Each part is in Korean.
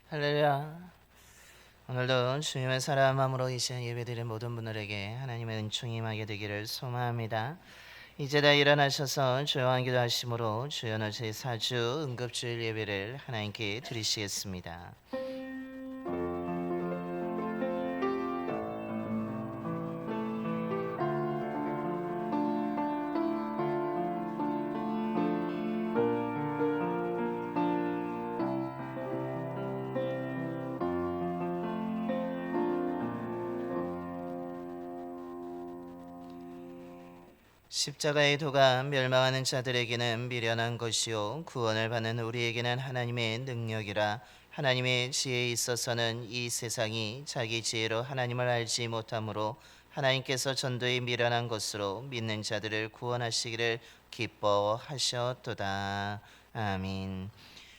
할렐루야. 오늘도 주님의 사랑함으로 이 시간 예배드린 모든 분들에게 하나님의 은총이 임하게 되기를 소망합니다. 이제 다 일어나셔서 조용한 기도하심으로 주연의 제4주 응급주일 예배를 하나님께 드리시겠습니다. 십자가의 도가 멸망하는 자들에게는 미련한 것이요 구원을 받는 우리에게는 하나님의 능력이라. 하나님의 지혜에 있어서는 이 세상이 자기 지혜로 하나님을 알지 못하므로 하나님께서 전도에 미련한 것으로 믿는 자들을 구원하시기를 기뻐하셨도다. 아멘.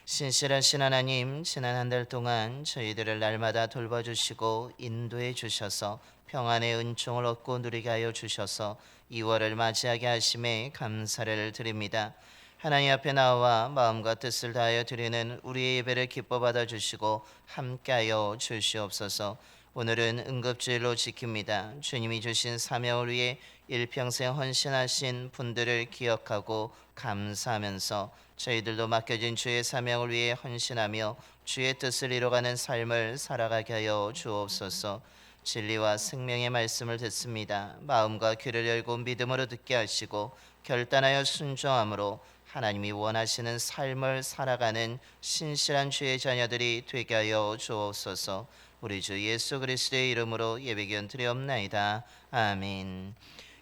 신실하신 하나님, 지난 한 달 동안 저희들을 날마다 돌봐주시고 인도해 주셔서 평안의 은총을 얻고 누리게 하여 주셔서 2월을 맞이하게 하심에 감사를 드립니다. 하나님 앞에 나와 마음과 뜻을 다하여 드리는 우리의 예배를 기뻐 받아주시고 함께하여 주시옵소서. 오늘은 응급주일로 지킵니다. 주님이 주신 사명을 위해 일평생 헌신하신 분들을 기억하고 감사하면서 저희들도 맡겨진 주의 사명을 위해 헌신하며 주의 뜻을 이뤄가는 삶을 살아가게 하여 주옵소서. 진리와 생명의 말씀을 듣습니다. 마음과 귀를 열고 믿음으로 듣게 하시고 결단하여 순종함으로 하나님이 원하시는 삶을 살아가는 신실한 주의 자녀들이 되게 하여 주옵소서. 우리 주 예수 그리스도의 이름으로 예배기원 드리옵나이다. 아멘.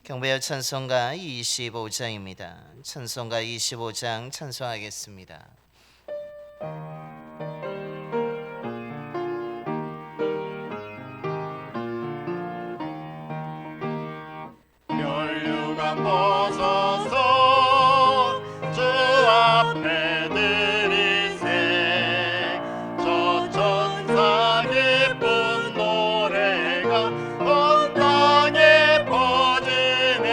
경배와 찬송가 25장입니다. 찬송가 25장 찬송하겠습니다. 면류관 벗어서 주 앞에 드리세. 저 천사 기쁜 노래가 온 땅에 퍼지네.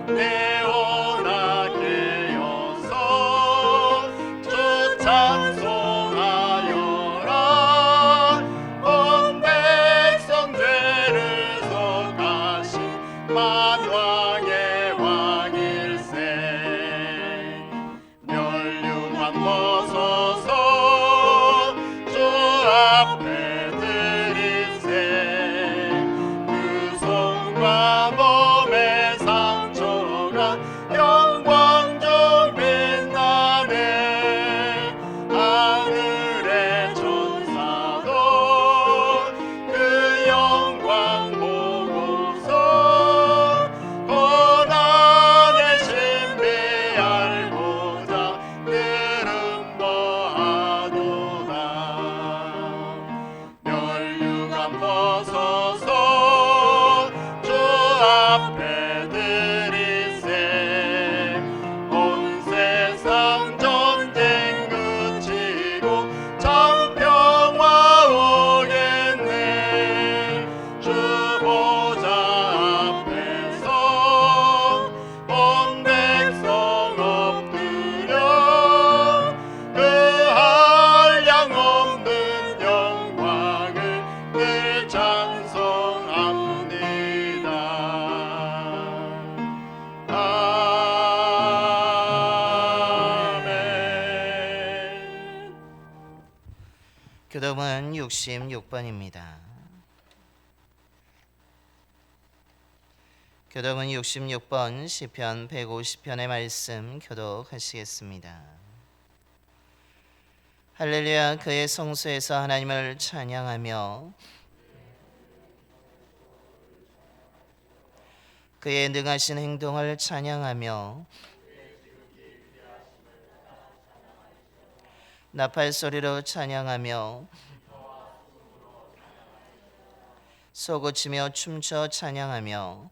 내오나 깨어서 주 찬송하여라. 온 백성 죄를 속하신 만왕의 왕일세. 면류관 벗어서 주 앞에 드리세. 그 손과 몸의 상처가 영광 중 빛나네. 하늘의 천사도 그 영광 보고서 고난의 신비 알고자 들은 바도다. 면류관 벗어서 주 앞에 드리세. 온 세상 전쟁 그치고 참 평화 오겠네. 주 보좌 앞에서 온 백성 엎드려 그 한량 없는 영광을 늘 찬송합니다. 아멘. 교독은 66번입니다. 교독은 66번 시편 150편의 말씀 교독하시겠습니다. 할렐루야. 그의 성소에서 하나님을 찬양하며 그의 능하신 행동을 찬양하며 나팔 소리로 찬양하며 쏘고치며 춤춰 찬양하며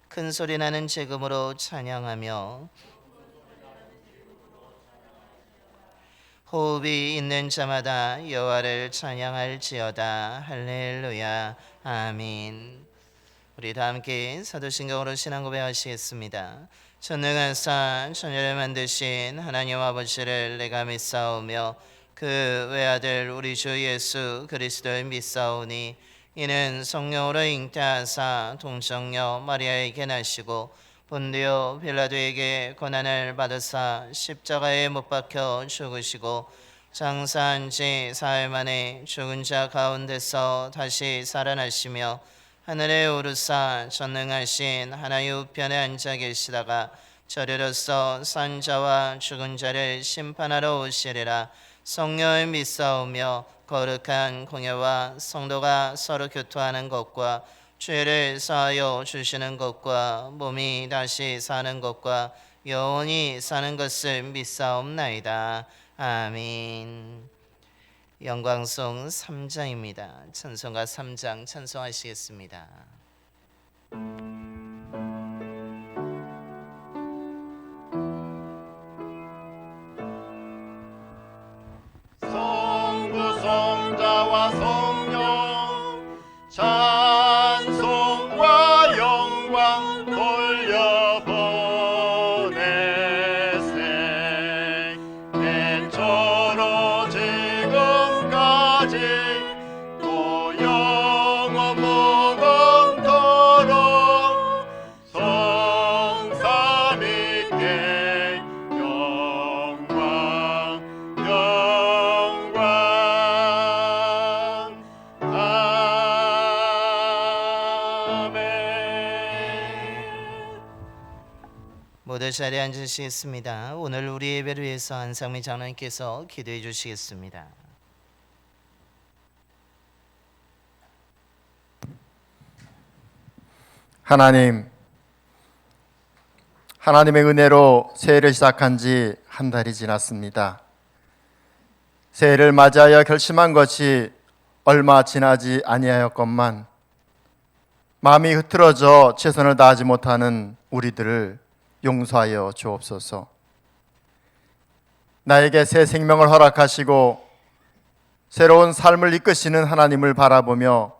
큰 소리 나는 제금으로 찬양하며 호흡이 있는 자마다 여호와를 찬양할지어다. 할렐루야. 아멘. 우리 다 함께 사도신경으로 신앙 고백하시겠습니다. 전능하사 천지를 만드신 하나님 아버지를 내가 믿사오며 그 외아들 우리 주 예수 그리스도를 믿사오니 이는 성령으로 잉태하사 동정녀 마리아에게 나시고 본디오 빌라도에게 고난을 받으사 십자가에 못 박혀 죽으시고 장사한 지 사흘 만에 죽은 자 가운데서 다시 살아나시며 하늘에 오르사 전능하신 하나님 우편에 앉아 계시다가 저리로서 산 자와 죽은 자를 심판하러 오시리라. 성령을 믿사오며 거룩한 공예와 성도가 서로 교토하는 것과 죄를 사하여 주시는 것과 몸이 다시 사는 것과 영원히 사는 것을 믿사옵나이다. 아멘. 영광송 3장입니다. 찬송가 3장 찬송하시겠습니다. 성부 성자와 성령 찬송과 영광 돌려보내세 태초로 지금까지 또 영원 무궁토록 성삼위께 영광 아멘. 모두 자리에 앉으시겠습니다. 오늘 우리 예배를 위해서 안상미 장로님께서 기도해 주시겠습니다. 하나님의 은혜로 새해를 시작한 지 한 달이 지났습니다. 새해를 맞이하여 결심한 것이 얼마 지나지 아니하였건만 마음이 흐트러져 최선을 다하지 못하는 우리들을 용서하여 주옵소서. 나에게 새 생명을 허락하시고 새로운 삶을 이끄시는 하나님을 바라보며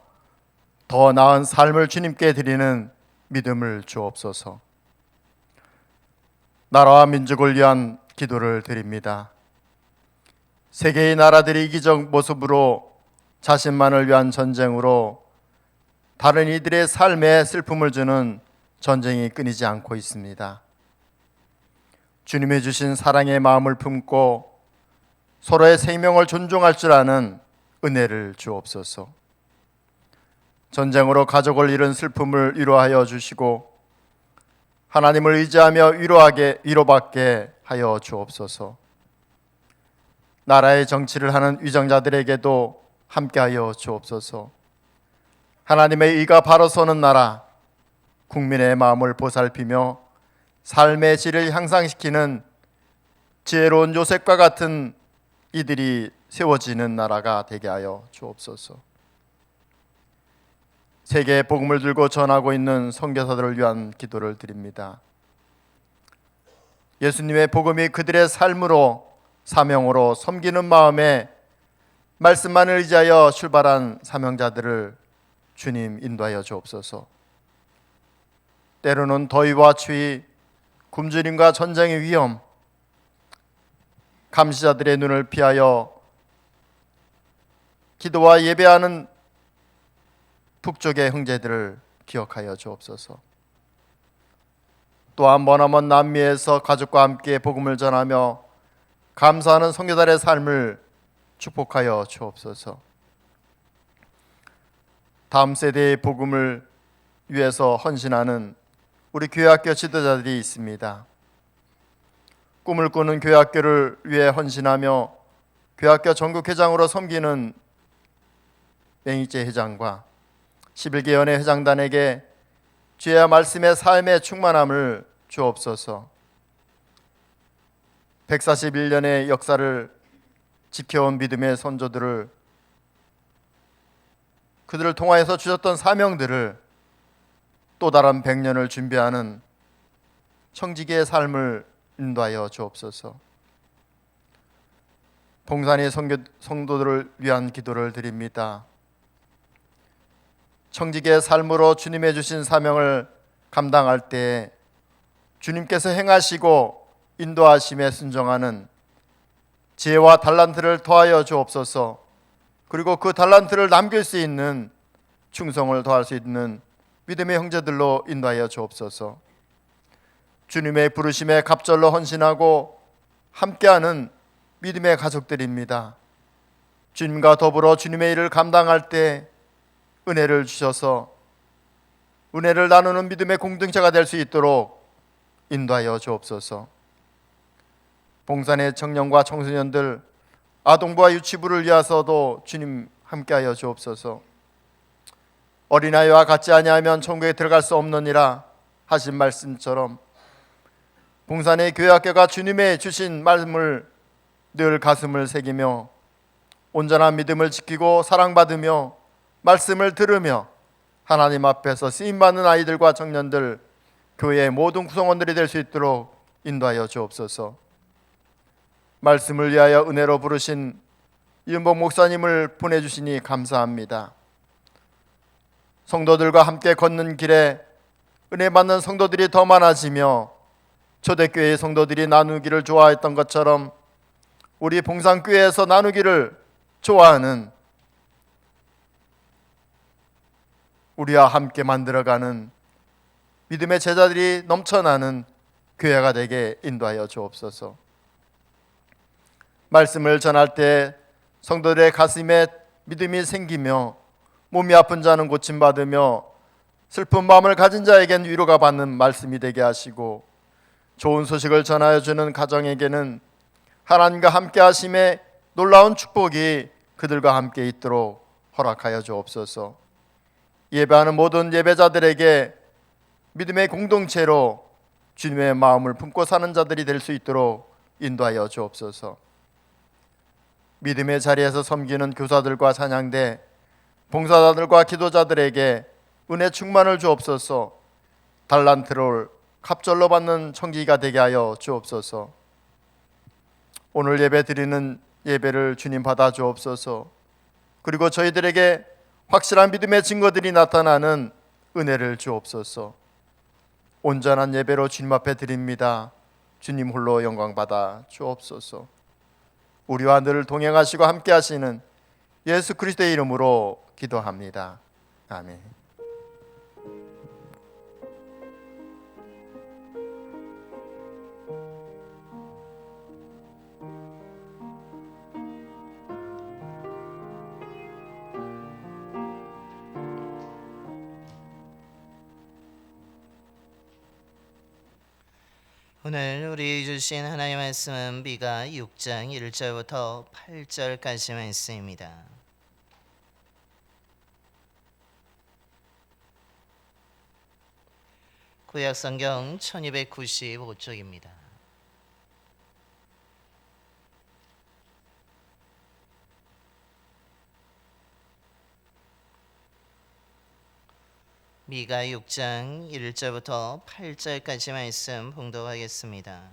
더 나은 삶을 주님께 드리는 믿음을 주옵소서. 나라와 민족을 위한 기도를 드립니다. 세계의 나라들이 이기적 모습으로 자신만을 위한 전쟁으로 다른 이들의 삶에 슬픔을 주는 전쟁이 끊이지 않고 있습니다. 주님이 주신 사랑의 마음을 품고 서로의 생명을 존중할 줄 아는 은혜를 주옵소서. 전쟁으로 가족을 잃은 슬픔을 위로하여 주시고 하나님을 의지하며 위로받게 하여 주옵소서. 나라의 정치를 하는 위정자들에게도 함께하여 주옵소서. 하나님의 의가 바로 서는 나라, 국민의 마음을 보살피며 삶의 질을 향상시키는 지혜로운 요셉과 같은 이들이 세워지는 나라가 되게 하여 주옵소서. 세계의 복음을 들고 전하고 있는 선교사들을 위한 기도를 드립니다. 예수님의 복음이 그들의 삶으로 사명으로 섬기는 마음에 말씀만을 의지하여 출발한 사명자들을 주님 인도하여 주옵소서. 때로는 더위와 추위, 굶주림과 전쟁의 위험, 감시자들의 눈을 피하여 기도와 예배하는 북쪽의 형제들을 기억하여 주옵소서. 또한 머나먼 남미에서 가족과 함께 복음을 전하며 감사하는 선교사의 삶을 축복하여 주옵소서. 다음 세대의 복음을 위해서 헌신하는 우리 교회학교 지도자들이 있습니다. 꿈을 꾸는 교회학교를 위해 헌신하며 교회학교 전국회장으로 섬기는 맹익재 회장과 11개 연회 회장단에게 주의 말씀의 삶의 충만함을 주옵소서. 141년의 역사를 지켜온 믿음의 선조들을, 그들을 통하여서 주셨던 사명들을 또 다른 100년을 준비하는 청지기의 삶을 인도하여 주옵소서. 봉산의 성도들을 위한 기도를 드립니다. 청지기의 삶으로 주님의 주신 사명을 감당할 때 주님께서 행하시고 인도하심에 순종하는 지혜와 달란트를 더하여 주옵소서. 그리고 그 달란트를 남길 수 있는 충성을 더할 수 있는 믿음의 형제들로 인도하여 주옵소서. 주님의 부르심에 갑절로 헌신하고 함께하는 믿음의 가족들입니다. 주님과 더불어 주님의 일을 감당할 때 은혜를 주셔서 은혜를 나누는 믿음의 공동체가 될 수 있도록 인도하여 주옵소서. 봉산의 청년과 청소년들, 아동부와 유치부를 위하서도 주님 함께하여 주옵소서. 어린아이와 같지 아니하면 천국에 들어갈 수 없느니라 하신 말씀처럼 봉산의 교회학교가 주님의 주신 말씀을 늘 가슴을 새기며 온전한 믿음을 지키고 사랑받으며 말씀을 들으며 하나님 앞에서 쓰임받는 아이들과 청년들, 교회의 모든 구성원들이 될 수 있도록 인도하여 주옵소서. 말씀을 위하여 은혜로 부르신 이은복 목사님을 보내주시니 감사합니다. 성도들과 함께 걷는 길에 은혜 받는 성도들이 더 많아지며 초대교회의 성도들이 나누기를 좋아했던 것처럼 우리 봉산교회에서 나누기를 좋아하는, 우리와 함께 만들어가는 믿음의 제자들이 넘쳐나는 교회가 되게 인도하여 주옵소서. 말씀을 전할 때 성도들의 가슴에 믿음이 생기며 몸이 아픈 자는 고침받으며 슬픈 마음을 가진 자에겐 위로가 받는 말씀이 되게 하시고 좋은 소식을 전하여 주는 가정에게는 하나님과 함께 하심의 놀라운 축복이 그들과 함께 있도록 허락하여 주옵소서. 예배하는 모든 예배자들에게 믿음의 공동체로 주님의 마음을 품고 사는 자들이 될 수 있도록 인도하여 주옵소서. 믿음의 자리에서 섬기는 교사들과 찬양대, 봉사자들과 기도자들에게 은혜 충만을 주옵소서. 달란트를 갑절로 받는 청지기가 되게 하여 주옵소서. 오늘 예배 드리는 예배를 주님 받아 주옵소서. 그리고 저희들에게 확실한 믿음의 증거들이 나타나는 은혜를 주옵소서. 온전한 예배로 주님 앞에 드립니다. 주님 홀로 영광 받아 주옵소서. 우리와 늘 동행하시고 함께 하시는 예수 그리스도의 이름으로 기도합니다. 아멘. 오늘 우리 주신 하나님의 말씀은 미가 6장 1절부터 8절까지 말씀입니다. 구약성경 1295쪽입니다. 미가 6장 1절부터 8절까지 말씀 봉독하겠습니다.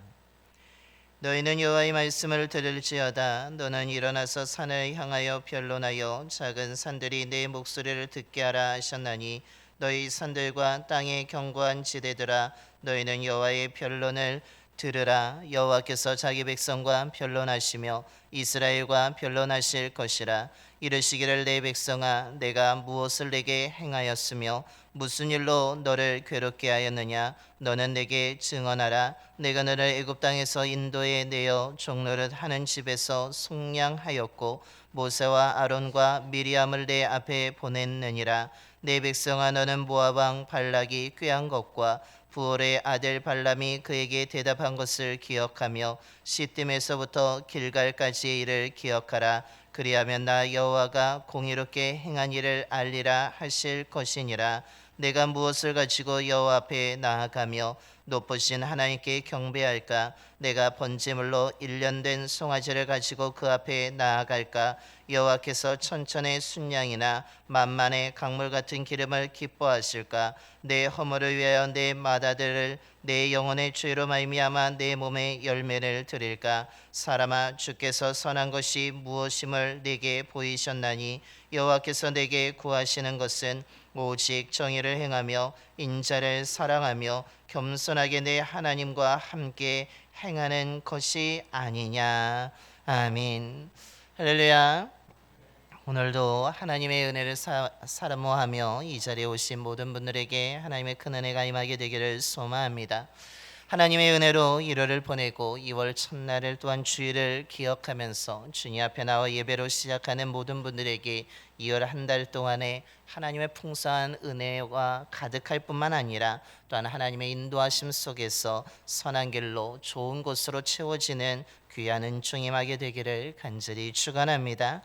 너희는 여호와의 말씀을 들을지어다. 너는 일어나서 산을 향하여 변론하여 작은 산들이 내 목소리를 듣게 하라 하셨나니 너희 산들과 땅의 견고한 지대들아 너희는 여호와의 변론을 들으라. 여호와께서 자기 백성과 변론하시며 이스라엘과 변론하실 것이라. 이르시기를 내 백성아 내가 무엇을 내게 행하였으며 무슨 일로 너를 괴롭게 하였느냐. 너는 내게 증언하라. 내가 너를 애굽 땅에서 인도에 내어 종노릇 하는 집에서 속량하였고 모세와 아론과 미리암을 내 앞에 보냈느니라. 내 백성아 너는 모압 왕 발락이 꾀한 것과 부올의 아들 발람이 그에게 대답한 것을 기억하며 시딤에서부터 길갈까지의 일을 기억하라. 그리하면 나 여호와가 공의롭게 행한 일을 알리라 하실 것이니라. 내가 무엇을 가지고 여호와 앞에 나아가며 높으신 하나님께 경배할까? 내가 번제물로 1년 된 송아지를 가지고 그 앞에 나아갈까? 여호와께서 천천의 순양이나 만만의 강물 같은 기름을 기뻐하실까? 내 허물을 위하여 내 마다들을 내 영혼의 죄로 말미암아 내 몸에 열매를 드릴까? 사람아 주께서 선한 것이 무엇임을 내게 보이셨나니 여호와께서 내게 구하시는 것은 오직 정의를 행하며 인자를 사랑하며 겸손하게 내 하나님과 함께 행하는 것이 아니냐. 아멘. 할렐루야. 오늘도 하나님의 은혜를 사모하며 이 자리에 오신 모든 분들에게 하나님의 큰 은혜가 임하게 되기를 소망합니다. 하나님의 은혜로 1월을 보내고 2월 첫날을 또한 주일을 기억하면서 주님 앞에 나와 예배로 시작하는 모든 분들에게 2월 한 달 동안에 하나님의 풍성한 은혜가 가득할 뿐만 아니라 또한 하나님의 인도하심 속에서 선한 길로 좋은 곳으로 채워지는 귀한 은총이 임하게 되기를 간절히 축원합니다.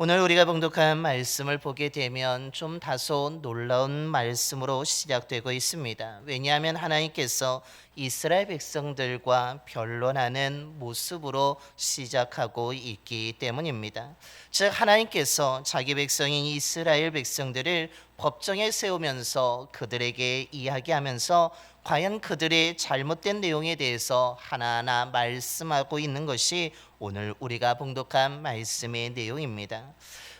오늘 우리가 봉독한 말씀을 보게 되면 좀 다소 놀라운 말씀으로 시작되고 있습니다. 왜냐하면 하나님께서 이스라엘 백성들과 변론하는 모습으로 시작하고 있기 때문입니다. 즉 하나님께서 자기 백성인 이스라엘 백성들을 법정에 세우면서 그들에게 이야기하면서 과연 그들의 잘못된 내용에 대해서 하나하나 말씀하고 있는 것이 오늘 우리가 봉독한 말씀의 내용입니다.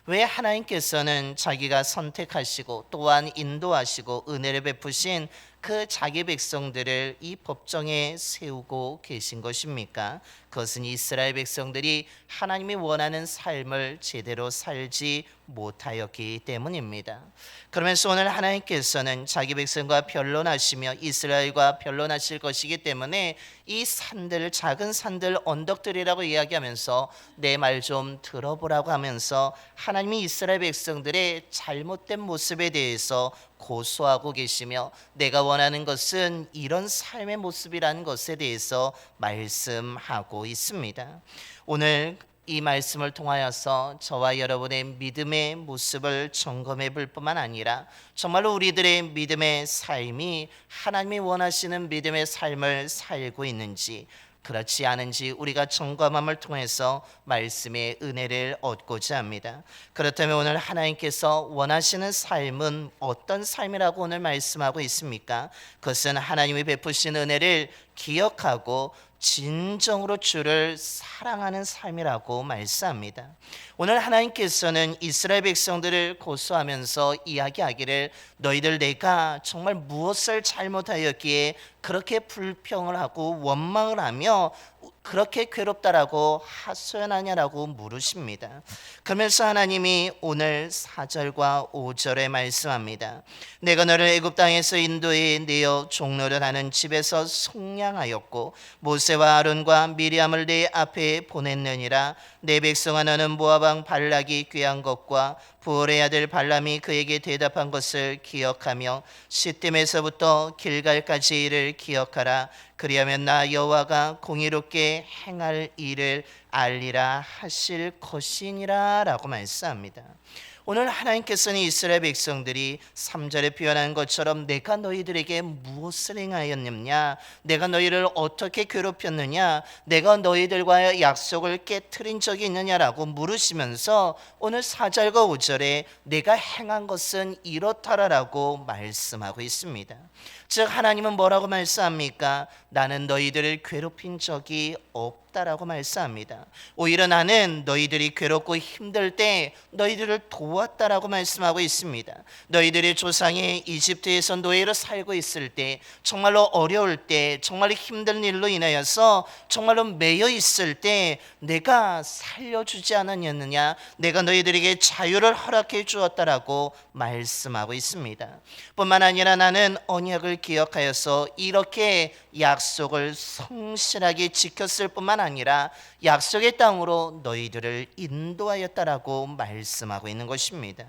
왜 하나님께서는 자기가 선택하시고 또한 인도하시고 은혜를 베푸신 그 자기 백성들을 이 법정에 세우고 계신 것입니까? 그것은 이스라엘 백성들이 하나님이 원하는 삶을 제대로 살지 못하였기 때문입니다. 그러면서 오늘 하나님께서는 자기 백성과 변론하시며 이스라엘과 변론하실 것이기 때문에 이 산들, 작은 산들, 언덕들이라고 이야기하면서 내 말 좀 들어보라고 하면서 하나님이 이스라엘 백성들의 잘못된 모습에 대해서 고소하고 계시며 내가 원하는 것은 이런 삶의 모습이라는 것에 대해서 말씀하고 있습니다. 오늘 이 말씀을 통하여서 저와 여러분의 믿음의 모습을 점검해 볼 뿐만 아니라 정말로 우리들의 믿음의 삶이 하나님이 원하시는 믿음의 삶을 살고 있는지 그렇지 않은지 우리가 점검함을 통해서 말씀의 은혜를 얻고자 합니다. 그렇다면 오늘 하나님께서 원하시는 삶은 어떤 삶이라고 오늘 말씀하고 있습니까? 그것은 하나님이 베푸신 은혜를 기억하고 진정으로 주를 사랑하는 삶이라고 말씀합니다. 오늘 하나님께서는 이스라엘 백성들을 고소하면서 이야기하기를 너희들 내가 정말 무엇을 잘못하였기에 그렇게 불평을 하고 원망을 하며 그렇게 괴롭다라고 하소연하냐라고 물으십니다. 그러면서 하나님이 오늘 4절과 5절에 말씀합니다. 내가 너를 애굽 땅에서 인도해 내어 종로를 하는 집에서 속량하였고 모세와 아론과 미리암을 내 앞에 보냈느니라. 내 백성아 너는 모압 왕 발락이 꾀한 것과 부올의 아들 발람이 그에게 대답한 것을 기억하며 시딤에서부터 길갈까지 일을 기억하라. 그리하면 나 여호와가 공의롭게 행할 일을 알리라 하실 것이니라 라고 말씀합니다. 오늘 하나님께서는 이스라엘 백성들이 3절에 표현한 것처럼 내가 너희들에게 무엇을 행하였느냐, 내가 너희를 어떻게 괴롭혔느냐, 내가 너희들과의 약속을 깨트린 적이 있느냐라고 물으시면서 오늘 4절과 5절에 내가 행한 것은 이렇다라고 말씀하고 있습니다. 즉 하나님은 뭐라고 말씀합니까? 나는 너희들을 괴롭힌 적이 없다라고 말씀합니다. 오히려 나는 너희들이 괴롭고 힘들 때 너희들을 도왔다라고 말씀하고 있습니다. 너희들의 조상이 이집트에서 노예로 살고 있을 때, 정말로 어려울 때, 정말 힘든 일로 인하여서 정말로 매여 있을 때 내가 살려주지 않았느냐, 내가 너희들에게 자유를 허락해 주었다라고 말씀하고 있습니다. 뿐만 아니라 나는 언약을 기억하여서 이렇게 약속을 성실하게 지켰을 뿐만 아니라 약속의 땅으로 너희들을 인도하였다라고 말씀하고 있는 것입니다.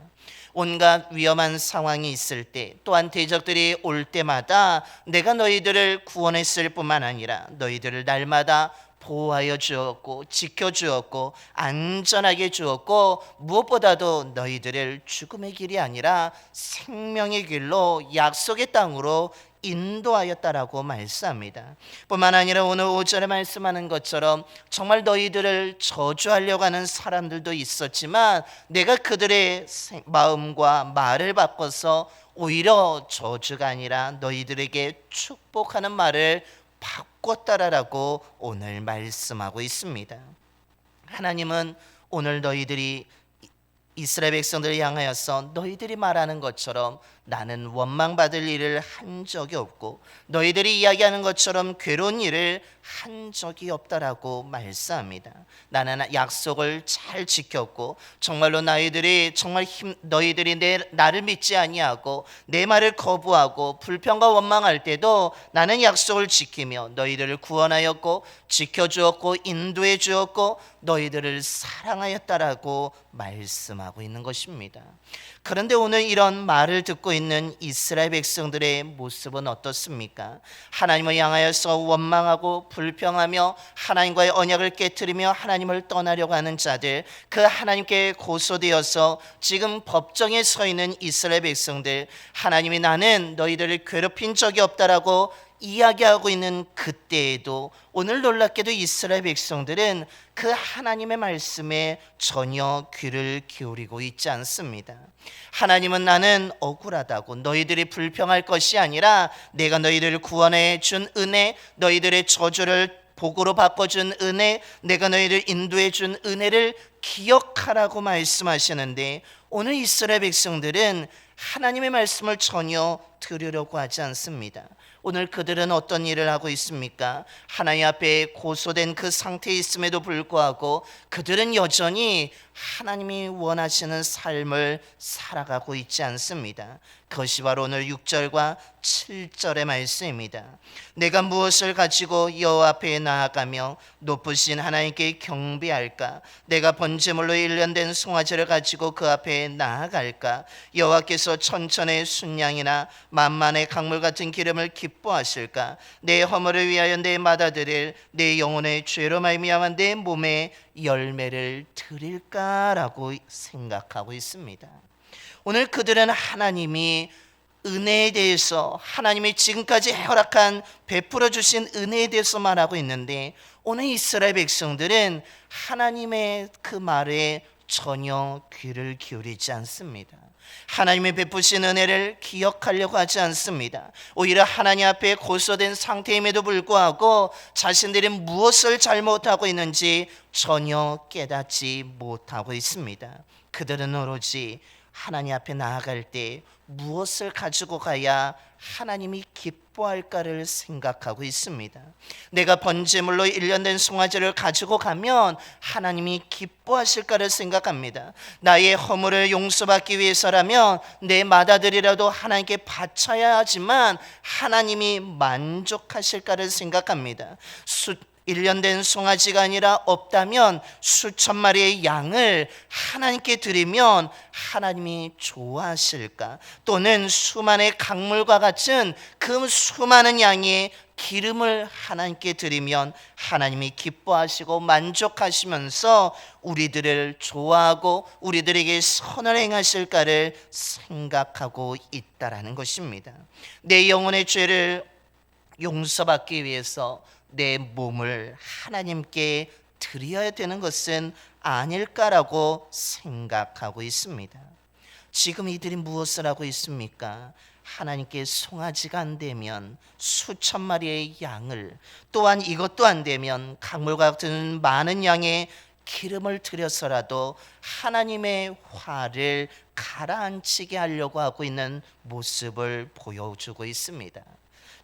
온갖 위험한 상황이 있을 때 또한 대적들이 올 때마다 내가 너희들을 구원했을 뿐만 아니라 너희들을 날마다 보호하여 주었고 지켜주었고 안전하게 주었고 무엇보다도 너희들을 죽음의 길이 아니라 생명의 길로 약속의 땅으로 인도하였다라고 말씀합니다. 뿐만 아니라 오늘 5절에 말씀하는 것처럼 정말 너희들을 저주하려고 하는 사람들도 있었지만 내가 그들의 마음과 말을 바꿔서 오히려 저주가 아니라 너희들에게 축복하는 말을 바꿨다라고 오늘 말씀하고 있습니다. 하나님은 오늘 너희들이 이스라엘 백성들을 향하여서 너희들이 말하는 것처럼 나는 원망받을 일을 한 적이 없고 너희들이 이야기하는 것처럼 괴로운 일을 한 적이 없다라고 말씀합니다. 나는 약속을 잘 지켰고 정말로 너희들이 나를 믿지 아니하고 내 말을 거부하고 불평과 원망할 때도 나는 약속을 지키며 너희들을 구원하였고 지켜주었고 인도해 주었고 너희들을 사랑하였다라고 말씀하고 있는 것입니다. 그런데 오늘 이런 말을 듣고 있는 이스라엘 백성들의 모습은 어떻습니까? 하나님을 향하여서 원망하고 불평하며 하나님과의 언약을 깨트리며 하나님을 떠나려고 하는 자들, 그 하나님께 고소되어서 지금 법정에 서 있는 이스라엘 백성들, 하나님이 나는 너희들을 괴롭힌 적이 없다라고 이야기하고 있는 그때에도 오늘 놀랍게도 이스라엘 백성들은 그 하나님의 말씀에 전혀 귀를 기울이고 있지 않습니다. 하나님은 나는 억울하다고 너희들이 불평할 것이 아니라 내가 너희들을 구원해 준 은혜, 너희들의 저주를 복으로 바꿔준 은혜, 내가 너희를 인도해 준 은혜를 기억하라고 말씀하시는데 오늘 이스라엘 백성들은 하나님의 말씀을 전혀 들으려고 하지 않습니다. 오늘 그들은 어떤 일을 하고 있습니까? 하나님 앞에 고소된 그 상태에 있음에도 불구하고 그들은 여전히 하나님이 원하시는 삶을 살아가고 있지 않습니다. 그것이 바로 오늘 6절과 7절의 말씀입니다. 내가 무엇을 가지고 여호와 앞에 나아가며 높으신 하나님께 경배할까? 내가 번제물로 일련된 송아지를 가지고 그 앞에 나아갈까? 여호와께서 천천의 순양이나 만만의 강물 같은 기름을 기뻐하실까? 내 허물을 위하여 내 맏아들을 내 영혼의 죄로 말미암아 내 몸에 열매를 드릴까라고 생각하고 있습니다. 오늘 그들은 하나님이 은혜에 대해서, 하나님이 지금까지 허락한 베풀어 주신 은혜에 대해서 말하고 있는데 오늘 이스라엘 백성들은 하나님의 그 말에 전혀 귀를 기울이지 않습니다. 하나님의 베푸신 은혜를 기억하려고 하지 않습니다. 오히려 하나님 앞에 고소된 상태임에도 불구하고 자신들이 무엇을 잘못하고 있는지 전혀 깨닫지 못하고 있습니다. 그들은 오로지 하나님 앞에 나아갈 때 무엇을 가지고 가야 하나님이 기뻐할까를 생각하고 있습니다. 내가 번제물로 일련된 송아지를 가지고 가면 하나님이 기뻐하실까를 생각합니다. 나의 허물을 용서받기 위해서라면 내 맏아들이라도 하나님께 바쳐야 하지만 하나님이 만족하실까를 생각합니다. 일련된 송아지가 아니라 없다면 수천 마리의 양을 하나님께 드리면 하나님이 좋아하실까? 또는 수만의 강물과 같은 그 수많은 양의 기름을 하나님께 드리면 하나님이 기뻐하시고 만족하시면서 우리들을 좋아하고 우리들에게 선을 행하실까를 생각하고 있다라는 것입니다. 내 영혼의 죄를 용서받기 위해서 내 몸을 하나님께 드려야 되는 것은 아닐까라고 생각하고 있습니다. 지금 이들이 무엇을 하고 있습니까? 하나님께 송아지가 안 되면 수천 마리의 양을, 또한 이것도 안 되면 강물과 같은 많은 양의 기름을 들여서라도 하나님의 화를 가라앉히게 하려고 하고 있는 모습을 보여주고 있습니다.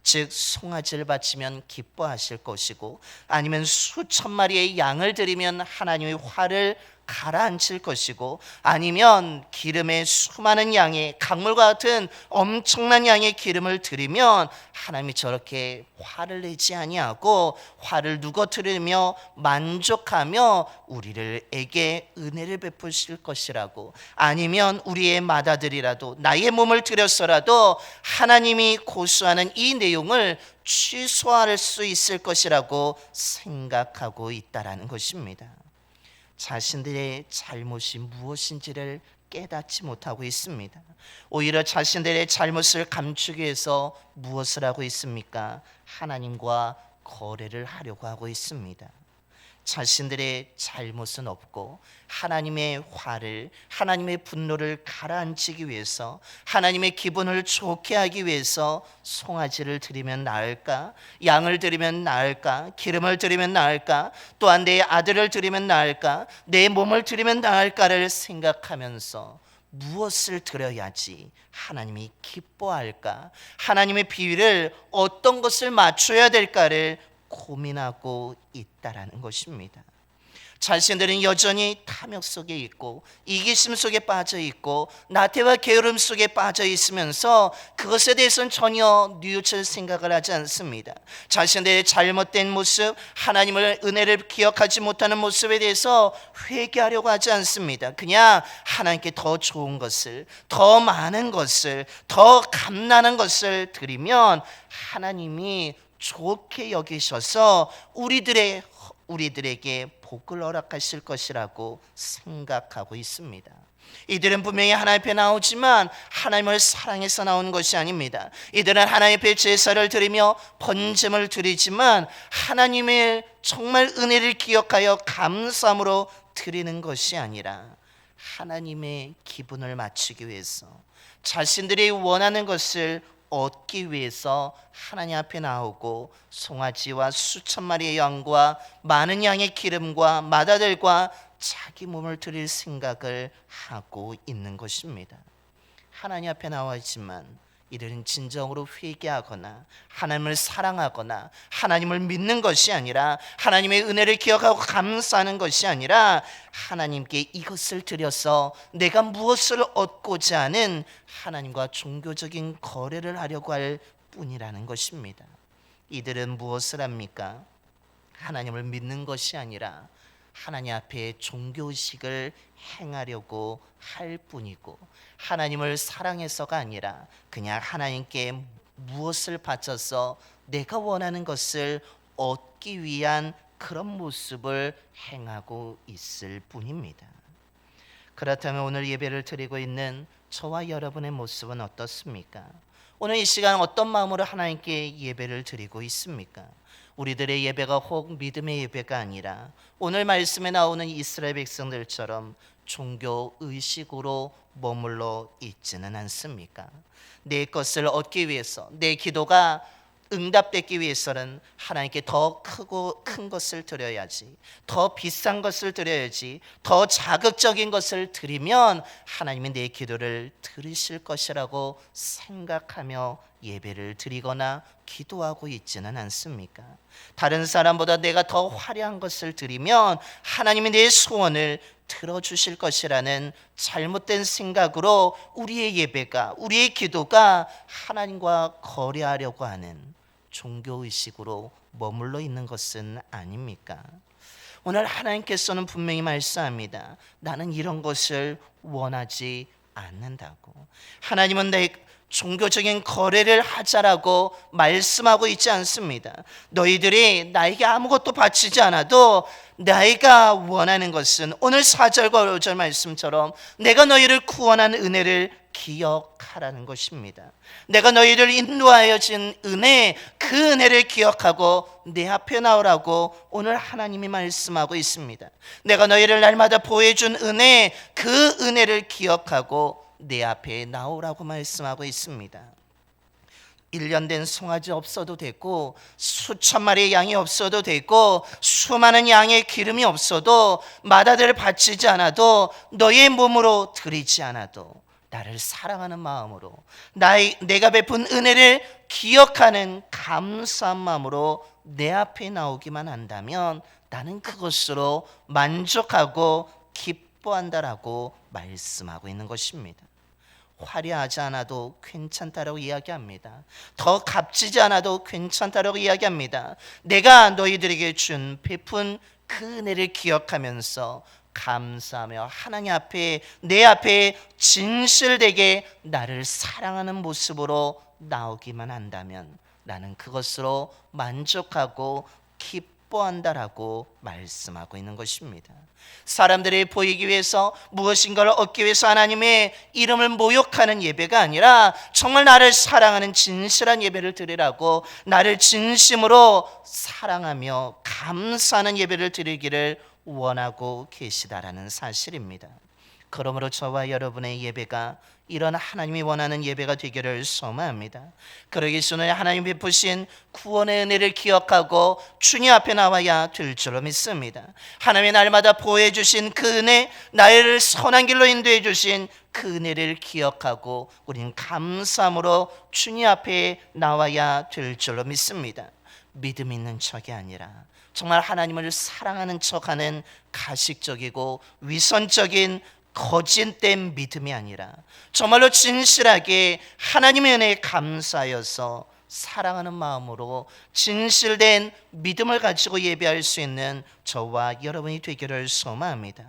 즉 송아지를 바치면 기뻐하실 것이고 아니면 수천 마리의 양을 드리면 하나님의 화를 가라앉힐 것이고 아니면 기름의 수많은 양의 강물과 같은 엄청난 양의 기름을 드리면 하나님이 저렇게 화를 내지 아니하고 화를 누거뜨리며 만족하며 우리에게 은혜를 베푸실 것이라고, 아니면 우리의 맏아들이라도 나의 몸을 드려서라도 하나님이 고수하는 이 내용을 취소할 수 있을 것이라고 생각하고 있다라는 것입니다. 자신들의 잘못이 무엇인지를 깨닫지 못하고 있습니다. 오히려 자신들의 잘못을 감추기 위해서 무엇을 하고 있습니까? 하나님과 거래를 하려고 하고 있습니다. 자신들의 잘못은 없고 하나님의 화를, 하나님의 분노를 가라앉히기 위해서, 하나님의 기분을 좋게 하기 위해서 송아지를 드리면 나을까? 양을 드리면 나을까? 기름을 드리면 나을까? 또한 내 아들을 드리면 나을까? 내 몸을 드리면 나을까를 생각하면서 무엇을 드려야지 하나님이 기뻐할까? 하나님의 비위를 어떤 것을 맞춰야 될까를 고민하고 있다라는 것입니다. 자신들은 여전히 탐욕 속에 있고 이기심 속에 빠져 있고 나태와 게으름 속에 빠져 있으면서 그것에 대해서는 전혀 뉘우칠 생각을 하지 않습니다. 자신들의 잘못된 모습, 하나님을 은혜를 기억하지 못하는 모습에 대해서 회개하려고 하지 않습니다. 그냥 하나님께 더 좋은 것을, 더 많은 것을, 더 값나는 것을 드리면 하나님이 좋게 여기셔서 우리들에게 복을 허락하실 것이라고 생각하고 있습니다. 이들은 분명히 하나님 앞에 나오지만 하나님을 사랑해서 나온 것이 아닙니다. 이들은 하나님 앞에 제사를 드리며 번제물 드리지만 하나님의 정말 은혜를 기억하여 감사함으로 드리는 것이 아니라 하나님의 기분을 맞추기 위해서, 자신들이 원하는 것을 얻기 위해서 하나님 앞에 나오고 송아지와 수천 마리의 양과 많은 양의 기름과 마다들과 자기 몸을 드릴 생각을 하고 있는 것입니다. 하나님 앞에 나와 있지만 이들은 진정으로 회개하거나 하나님을 사랑하거나 하나님을 믿는 것이 아니라, 하나님의 은혜를 기억하고 감사하는 것이 아니라 하나님께 이것을 드려서 내가 무엇을 얻고자 하는 하나님과 종교적인 거래를 하려고 할 뿐이라는 것입니다. 이들은 무엇을 합니까? 하나님을 믿는 것이 아니라 하나님 앞에 종교의식을 행하려고 할 뿐이고, 하나님을 사랑해서가 아니라 그냥 하나님께 무엇을 바쳐서 내가 원하는 것을 얻기 위한 그런 모습을 행하고 있을 뿐입니다. 그렇다면 오늘 예배를 드리고 있는 저와 여러분의 모습은 어떻습니까? 오늘 이 시간 어떤 마음으로 하나님께 예배를 드리고 있습니까? 우리들의 예배가 혹 믿음의 예배가 아니라 오늘 말씀에 나오는 이스라엘 백성들처럼 종교 의식으로 머물러 있지는 않습니까? 내 것을 얻기 위해서, 내 기도가 응답되기 위해서는 하나님께 더 크고 큰 것을 드려야지, 더 비싼 것을 드려야지, 더 자극적인 것을 드리면 하나님이 내 기도를 들으실 것이라고 생각하며 예배를 드리거나 기도하고 있지는 않습니까? 다른 사람보다 내가 더 화려한 것을 드리면 하나님이 내 소원을 들어주실 것이라는 잘못된 생각으로 우리의 예배가, 우리의 기도가 하나님과 거래하려고 하는 종교의식으로 머물러 있는 것은 아닙니까? 오늘 하나님께서는 분명히 말씀합니다. 나는 이런 것을 원하지 않는다고. 하나님은 내 종교적인 거래를 하자라고 말씀하고 있지 않습니다. 너희들이 나에게 아무것도 바치지 않아도 내가 원하는 것은 오늘 4절과 5절 말씀처럼 내가 너희를 구원한 은혜를 기억하라는 것입니다. 내가 너희를 인도하여 준 은혜, 그 은혜를 기억하고 내 앞에 나오라고 오늘 하나님이 말씀하고 있습니다. 내가 너희를 날마다 보여준 은혜, 그 은혜를 기억하고 내 앞에 나오라고 말씀하고 있습니다. 1년 된 송아지 없어도 되고 수천 마리의 양이 없어도 되고 수많은 양의 기름이 없어도 마다들을 바치지 않아도 너의 몸으로 드리지 않아도 나를 사랑하는 마음으로 내가 베푼 은혜를 기억하는 감사한 마음으로 내 앞에 나오기만 한다면 나는 그것으로 만족하고 기뻐한다라고 말씀하고 있는 것입니다. 화려하지 않아도 괜찮다라고 이야기합니다. 더 값지지 않아도 괜찮다라고 이야기합니다. 내가 너희들에게 준 베푼 그 은혜를 기억하면서 감사하며 하나님 앞에, 내 앞에 진실되게 나를 사랑하는 모습으로 나오기만 한다면 나는 그것으로 만족하고 기뻐한다라고 말씀하고 있는 것입니다. 사람들이 보이기 위해서, 무엇인가를 얻기 위해서 하나님의 이름을 모욕하는 예배가 아니라 정말 나를 사랑하는 진실한 예배를 드리라고, 나를 진심으로 사랑하며 감사하는 예배를 드리기를 원하고 계시다라는 사실입니다. 그러므로 저와 여러분의 예배가 이런 하나님이 원하는 예배가 되기를 소망합니다. 그러기 위해서는 하나님 베푸신 구원의 은혜를 기억하고 주님 앞에 나와야 될 줄로 믿습니다. 하나님이 날마다 보호해 주신 그 은혜, 나를 선한 길로 인도해 주신 그 은혜를 기억하고 우리는 감사함으로 주님 앞에 나와야 될 줄로 믿습니다. 믿음 있는 척이 아니라 정말 하나님을 사랑하는 척하는 가식적이고 위선적인 거짓된 믿음이 아니라 정말로 진실하게 하나님의 은혜에 감사하여서 사랑하는 마음으로 진실된 믿음을 가지고 예배할 수 있는 저와 여러분이 되기를 소망합니다.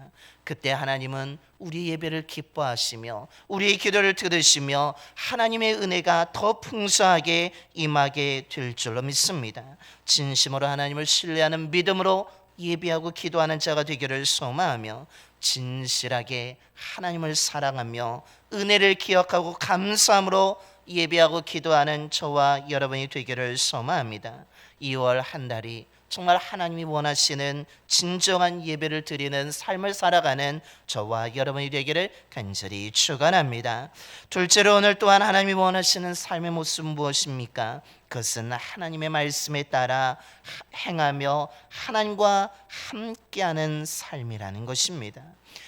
그때 하나님은 우리 예배를 기뻐하시며 우리의 기도를 들으시며 하나님의 은혜가 더 풍성하게 임하게 될 줄로 믿습니다. 진심으로 하나님을 신뢰하는 믿음으로 예배하고 기도하는 자가 되기를 소망하며 진실하게 하나님을 사랑하며 은혜를 기억하고 감사함으로 예배하고 기도하는 저와 여러분이 되기를 소망합니다. 2월 한 달이 정말 하나님이 원하시는 진정한 예배를 드리는 삶을 살아가는 저와 여러분이 되기를 간절히 축원합니다. 둘째로 오늘 또한 하나님이 원하시는 삶의 모습은 무엇입니까? 그것은 하나님의 말씀에 따라 행하며 하나님과 함께하는 삶이라는 것입니다.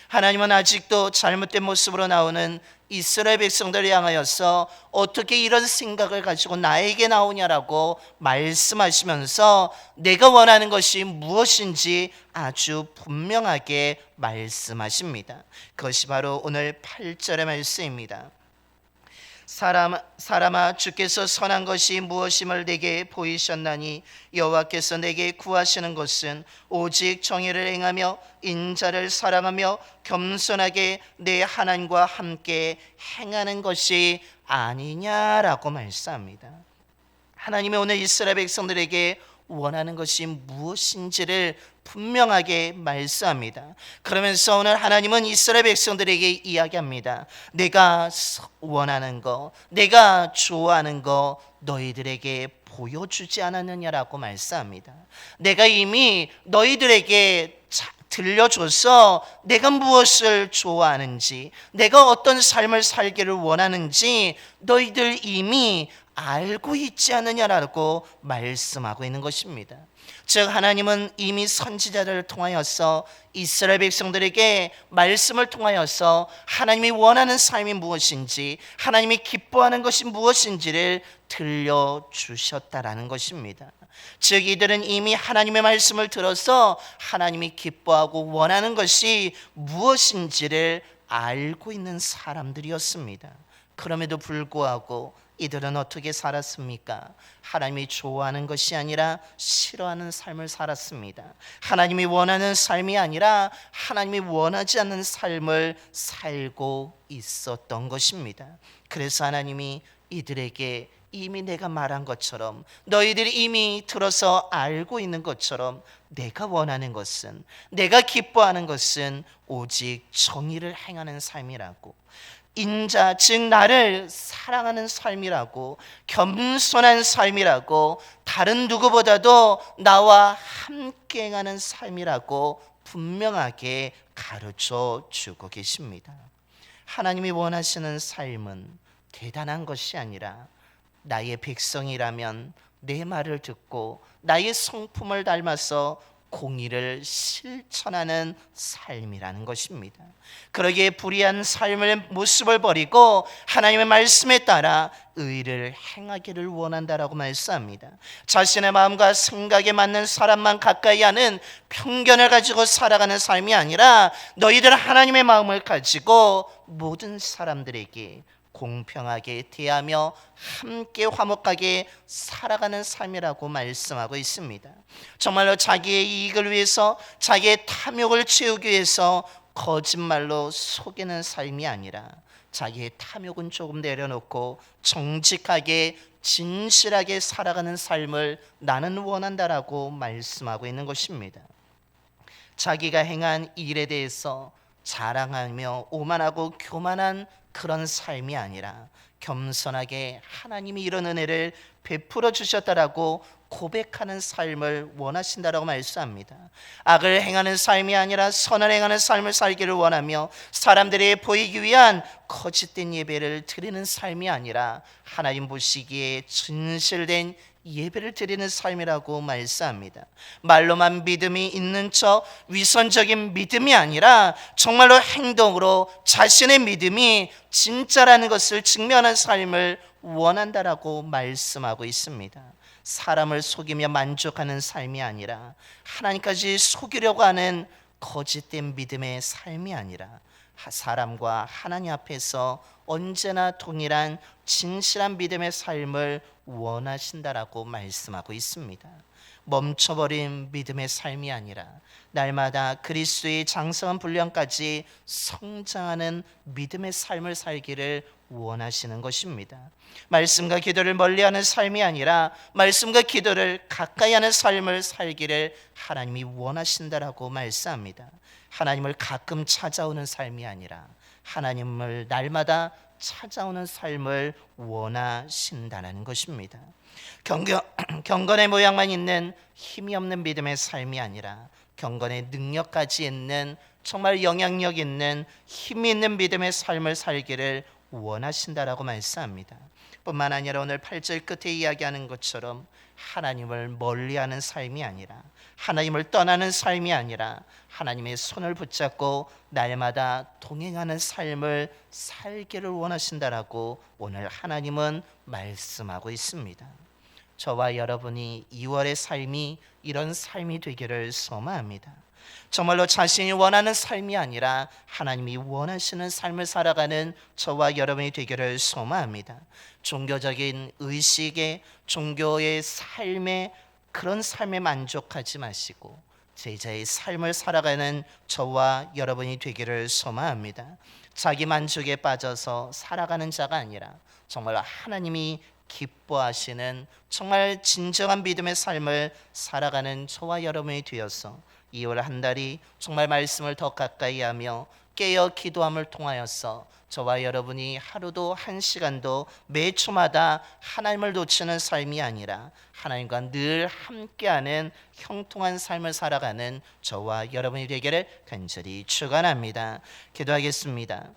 하나님은 아직도 잘못된 모습으로 나오는 이스라엘 백성들을 향하여서 어떻게 이런 생각을 가지고 나에게 나오냐라고 말씀하시면서 내가 원하는 것이 무엇인지 아주 분명하게 말씀하십니다. 그것이 바로 오늘 8절의 말씀입니다. 사람아 주께서 선한 것이 무엇임을 내게 보이셨나니 여호와께서 내게 구하시는 것은 오직 정의를 행하며 인자를 사랑하며 겸손하게 내 하나님과 함께 행하는 것이 아니냐라고 말씀합니다. 하나님이 오늘 이스라엘 백성들에게 원하는 것이 무엇인지를 분명하게 말씀합니다. 그러면서 오늘 하나님은 이스라엘 백성들에게 이야기합니다. 내가 원하는 거, 내가 좋아하는 거 너희들에게 보여주지 않았느냐라고 말씀합니다. 내가 이미 너희들에게 들려줘서 내가 무엇을 좋아하는지, 내가 어떤 삶을 살기를 원하는지 너희들 이미 알고 있지 않느냐라고 말씀하고 있는 것입니다. 즉 하나님은 이미 선지자들을 통하여서 이스라엘 백성들에게 말씀을 통하여서 하나님이 원하는 삶이 무엇인지, 하나님이 기뻐하는 것이 무엇인지를 들려주셨다라는 것입니다. 즉 이들은 이미 하나님의 말씀을 들어서 하나님이 기뻐하고 원하는 것이 무엇인지를 알고 있는 사람들이었습니다. 그럼에도 불구하고 이들은 어떻게 살았습니까? 하나님이 좋아하는 것이 아니라 싫어하는 삶을 살았습니다. 하나님이 원하는 삶이 아니라 하나님이 원하지 않는 삶을 살고 있었던 것입니다. 그래서 하나님이 이들에게 이미 내가 말한 것처럼, 너희들이 이미 들어서 알고 있는 것처럼 내가 원하는 것은, 내가 기뻐하는 것은 오직 정의를 행하는 삶이라고, 인자 즉 나를 사랑하는 삶이라고, 겸손한 삶이라고, 다른 누구보다도 나와 함께 행하는 삶이라고 분명하게 가르쳐 주고 계십니다. 하나님이 원하시는 삶은 대단한 것이 아니라 나의 백성이라면 내 말을 듣고 나의 성품을 닮아서 공의를 실천하는 삶이라는 것입니다. 그러기에 불의한 삶의 모습을 버리고 하나님의 말씀에 따라 의를 행하기를 원한다라고 말씀합니다. 자신의 마음과 생각에 맞는 사람만 가까이 하는 편견을 가지고 살아가는 삶이 아니라 너희들 하나님의 마음을 가지고 모든 사람들에게 공평하게 대하며 함께 화목하게 살아가는 삶이라고 말씀하고 있습니다. 정말로 자기의 이익을 위해서, 자기의 탐욕을 채우기 위해서 거짓말로 속이는 삶이 아니라 자기의 탐욕은 조금 내려놓고 정직하게 진실하게 살아가는 삶을 나는 원한다라고 말씀하고 있는 것입니다. 자기가 행한 일에 대해서 자랑하며 오만하고 교만한 그런 삶이 아니라 겸손하게 하나님이 이런 은혜를 베풀어 주셨다라고 고백하는 삶을 원하신다라고 말씀합니다. 악을 행하는 삶이 아니라 선을 행하는 삶을 살기를 원하며 사람들에게 보이기 위한 거짓된 예배를 드리는 삶이 아니라 하나님 보시기에 진실된 예배를 드리는 삶이라고 말씀합니다. 말로만 믿음이 있는 척 위선적인 믿음이 아니라 정말로 행동으로 자신의 믿음이 진짜라는 것을 증명하는 삶을 원한다라고 말씀하고 있습니다. 사람을 속이며 만족하는 삶이 아니라 하나님까지 속이려고 하는 거짓된 믿음의 삶이 아니라 사람과 하나님 앞에서 언제나 동일한 진실한 믿음의 삶을 원하신다라고 말씀하고 있습니다. 멈춰버린 믿음의 삶이 아니라 날마다 그리스도의 장성한 분량까지 성장하는 믿음의 삶을 살기를 원하시는 것입니다. 말씀과 기도를 멀리하는 삶이 아니라 말씀과 기도를 가까이 하는 삶을 살기를 하나님이 원하신다라고 말씀합니다. 하나님을 가끔 찾아오는 삶이 아니라 하나님을 날마다 찾아오는 삶을 원하신다는 것입니다. 경건의 모양만 있는 힘이 없는 믿음의 삶이 아니라 경건의 능력까지 있는 정말 영향력 있는 힘이 있는 믿음의 삶을 살기를 원하신다라고 말씀합니다. 뿐만 아니라 오늘 8절 끝에 이야기하는 것처럼 하나님을 멀리하는 삶이 아니라 하나님을 떠나는 삶이 아니라 하나님의 손을 붙잡고 날마다 동행하는 삶을 살기를 원하신다라고 오늘 하나님은 말씀하고 있습니다. 저와 여러분이 2월의 삶이 이런 삶이 되기를 소망합니다. 정말로 자신이 원하는 삶이 아니라 하나님이 원하시는 삶을 살아가는 저와 여러분이 되기를 소망합니다. 종교적인 의식에 종교의 삶에 그런 삶에 만족하지 마시고 제자의 삶을 살아가는 저와 여러분이 되기를 소망합니다. 자기 만족에 빠져서 살아가는 자가 아니라 정말 하나님이 기뻐하시는 정말 진정한 믿음의 삶을 살아가는 저와 여러분이 되어서 2월 한 달이 정말 말씀을 더 가까이 하며 깨어 기도함을 통하여서 저와 여러분이 하루도 한 시간도 매 초마다 하나님을 놓치는 삶이 아니라 하나님과 늘 함께하는 형통한 삶을 살아가는 저와 여러분이 되기를 간절히 축원합니다. 기도하겠습니다.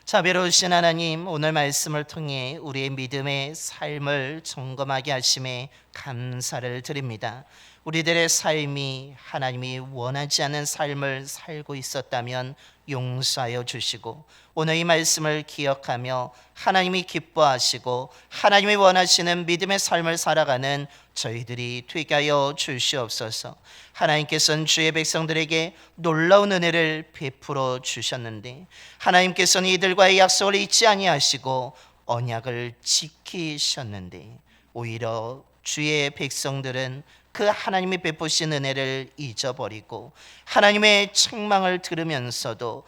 자비로우신 하나님, 오늘 말씀을 통해 우리의 믿음의 삶을 점검하게 하심에 감사를 드립니다. 우리들의 삶이 하나님이 원하지 않는 삶을 살고 있었다면 용서하여 주시고 오늘 이 말씀을 기억하며 하나님이 기뻐하시고 하나님이 원하시는 믿음의 삶을 살아가는 저희들이 되게 하여 주시옵소서. 하나님께서는 주의 백성들에게 놀라운 은혜를 베풀어 주셨는데 하나님께서는 이들과의 약속을 잊지 아니하시고 언약을 지키셨는데 오히려 주의 백성들은 그 하나님이 베푸신 은혜를 잊어버리고 하나님의 책망을 들으면서도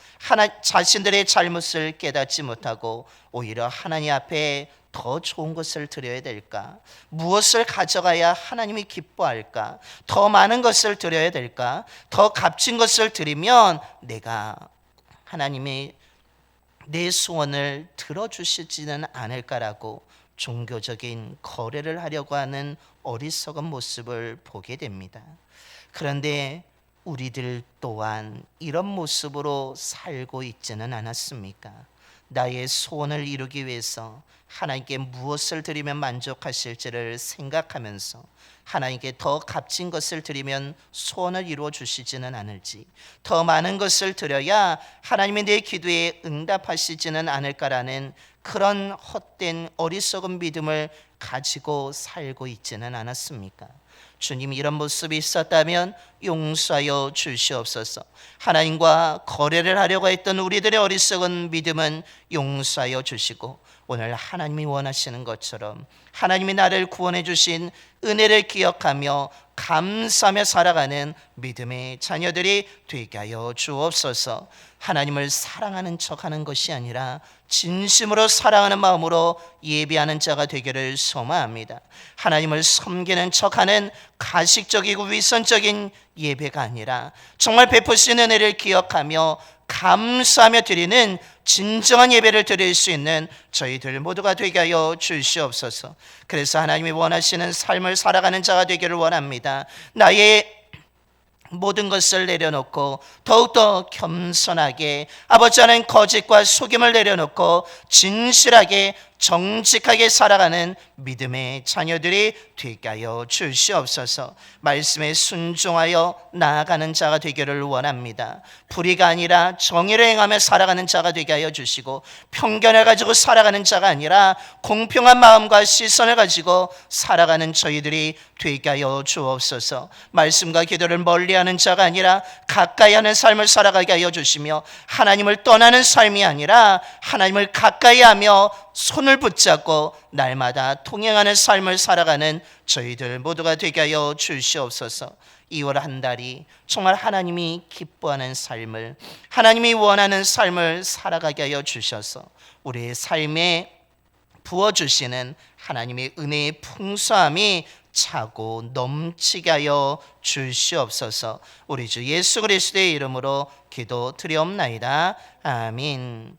자신들의 잘못을 깨닫지 못하고 오히려 하나님 앞에 더 좋은 것을 드려야 될까? 무엇을 가져가야 하나님이 기뻐할까? 더 많은 것을 드려야 될까? 더 값진 것을 드리면 내가 하나님이 내 소원을 들어주시지는 않을까라고 종교적인 거래를 하려고 하는 어리석은 모습을 보게 됩니다. 그런데 우리들 또한 이런 모습으로 살고 있지는 않았습니까? 나의 소원을 이루기 위해서 하나님께 무엇을 드리면 만족하실지를 생각하면서 하나님께 더 값진 것을 드리면 소원을 이루어 주시지는 않을지, 더 많은 것을 드려야 하나님이 내 기도에 응답하시지는 않을까라는 그런 헛된 어리석은 믿음을 가지고 살고 있지는 않았습니까? 주님, 이런 모습이 있었다면 용서하여 주시옵소서. 하나님과 거래를 하려고 했던 우리들의 어리석은 믿음은 용서하여 주시고 오늘 하나님이 원하시는 것처럼 하나님이 나를 구원해 주신 은혜를 기억하며 감사하며 살아가는 믿음의 자녀들이 되게 하여 주옵소서. 하나님을 사랑하는 척하는 것이 아니라 진심으로 사랑하는 마음으로 예배하는 자가 되기를 소망합니다. 하나님을 섬기는 척하는 가식적이고 위선적인 예배가 아니라 정말 베푸신 은혜를 기억하며 감사하며 드리는 진정한 예배를 드릴 수 있는 저희들 모두가 되게 하여 주시옵소서. 그래서 하나님이 원하시는 삶을 살아가는 자가 되기를 원합니다. 나의 모든 것을 내려놓고 더욱더 겸손하게 아버지 하나님 거짓과 속임을 내려놓고 진실하게 정직하게 살아가는 믿음의 자녀들이 되게 하여 주시옵소서. 말씀에 순종하여 나아가는 자가 되기를 원합니다. 불의가 아니라 정의를 행하며 살아가는 자가 되게 하여 주시고, 편견을 가지고 살아가는 자가 아니라 공평한 마음과 시선을 가지고 살아가는 저희들이 되게 하여 주옵소서. 말씀과 기도를 멀리하는 자가 아니라 가까이 하는 삶을 살아가게 하여 주시며, 하나님을 떠나는 삶이 아니라 하나님을 가까이 하며 손을 붙잡고 날마다 통행하는 삶을 살아가는 저희들 모두가 되게 하여 주시옵소서. 2월 한 달이 정말 하나님이 기뻐하는 삶을, 하나님이 원하는 삶을 살아가게 하여 주셔서 우리의 삶에 부어주시는 하나님의 은혜의 풍성함이 차고 넘치게 하여 주시옵소서. 우리 주 예수 그리스도의 이름으로 기도드리옵나이다. 아멘.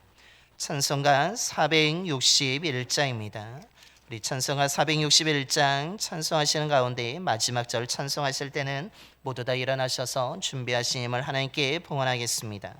찬송가 461장입니다. 우리 찬송가 461장 찬송하시는 가운데 마지막 절 찬송하실 때는 모두 다 일어나셔서 준비하신 힘을 하나님께 봉헌하겠습니다.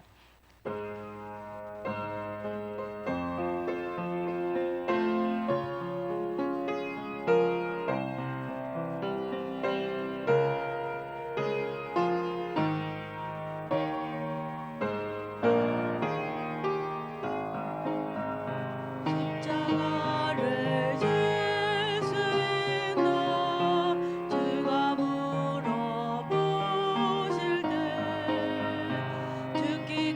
십자가를 예수이나 주가 물어보실 때 죽기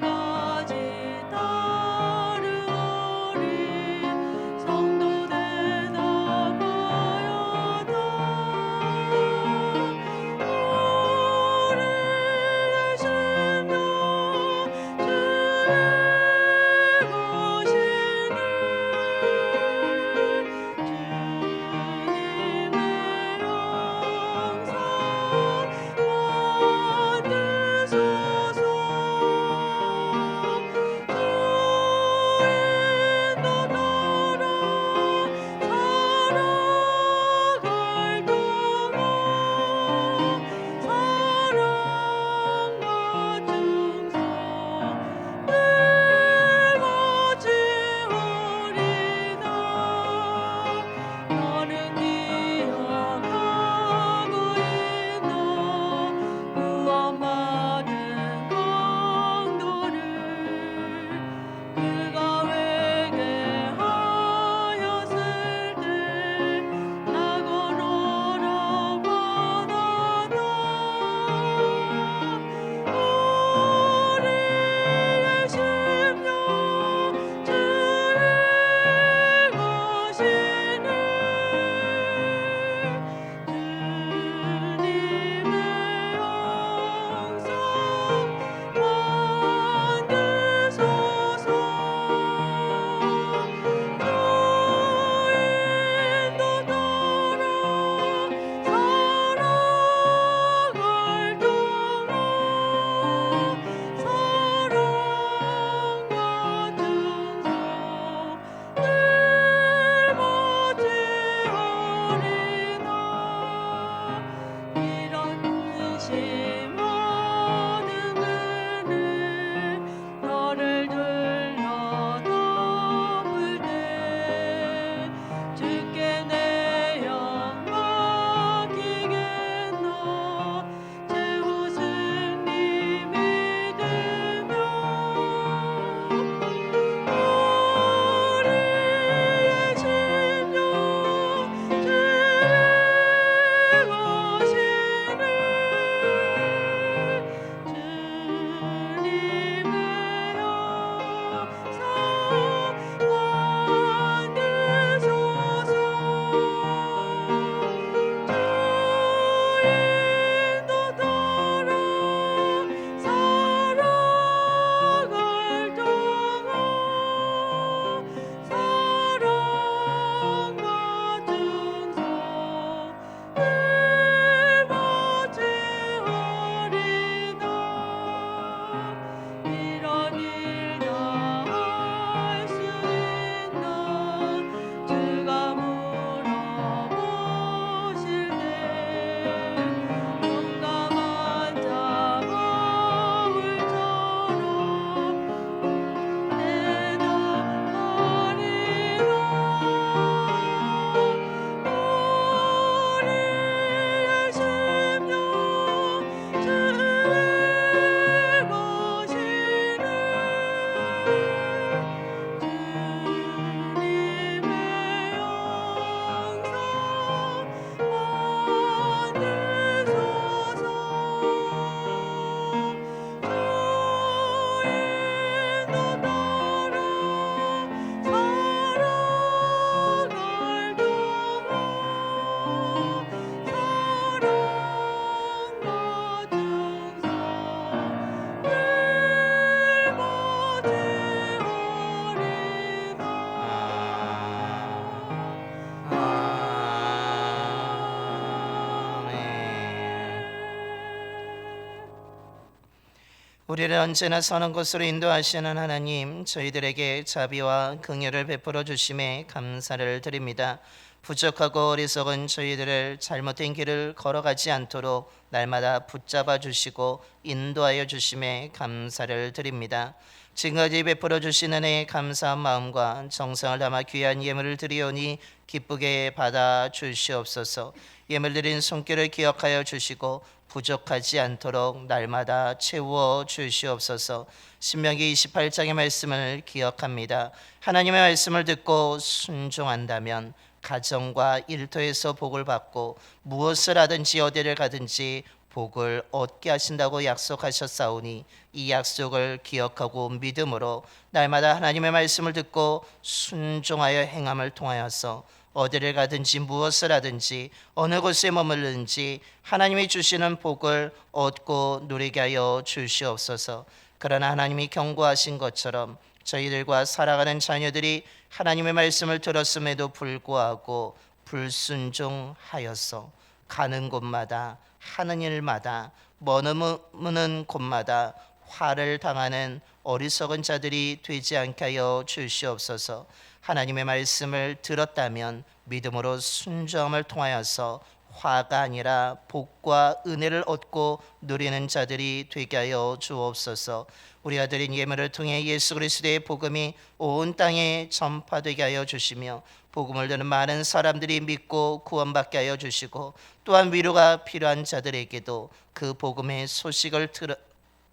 우리를 언제나 선한 곳으로 인도하시는 하나님, 저희들에게 자비와 긍휼을 베풀어 주심에 감사를 드립니다. 부족하고 어리석은 저희들을 잘못된 길을 걸어가지 않도록 날마다 붙잡아 주시고 인도하여 주심에 감사를 드립니다. 지금까지 베풀어 주신 은혜에 감사한 마음과 정성을 담아 귀한 예물을 드리오니 기쁘게 받아 주시옵소서. 예물 드린 손길을 기억하여 주시고 부족하지 않도록 날마다 채워 주시옵소서. 신명기 28장의 말씀을 기억합니다. 하나님의 말씀을 듣고 순종한다면 가정과 일터에서 복을 받고 무엇을 하든지 어디를 가든지 복을 얻게 하신다고 약속하셨사오니 이 약속을 기억하고 믿음으로 날마다 하나님의 말씀을 듣고 순종하여 행함을 통하여서 어디를 가든지 무엇을 하든지 어느 곳에 머물든지 하나님이 주시는 복을 얻고 누리게 하여 주시옵소서. 그러나 하나님이 경고하신 것처럼 저희들과 살아가는 자녀들이 하나님의 말씀을 들었음에도 불구하고 불순종하여서 가는 곳마다 하는 일마다 머무는 곳마다 화를 당하는 어리석은 자들이 되지 않게 하여 주시옵소서. 하나님의 말씀을 들었다면 믿음으로 순종함을 통하여서 화가 아니라 복과 은혜를 얻고 누리는 자들이 되게 하여 주옵소서. 우리가 드린 예물을 통해 예수 그리스도의 복음이 온 땅에 전파되게 하여 주시며 복음을 듣는 많은 사람들이 믿고 구원받게 하여 주시고 또한 위로가 필요한 자들에게도 그 복음의 소식을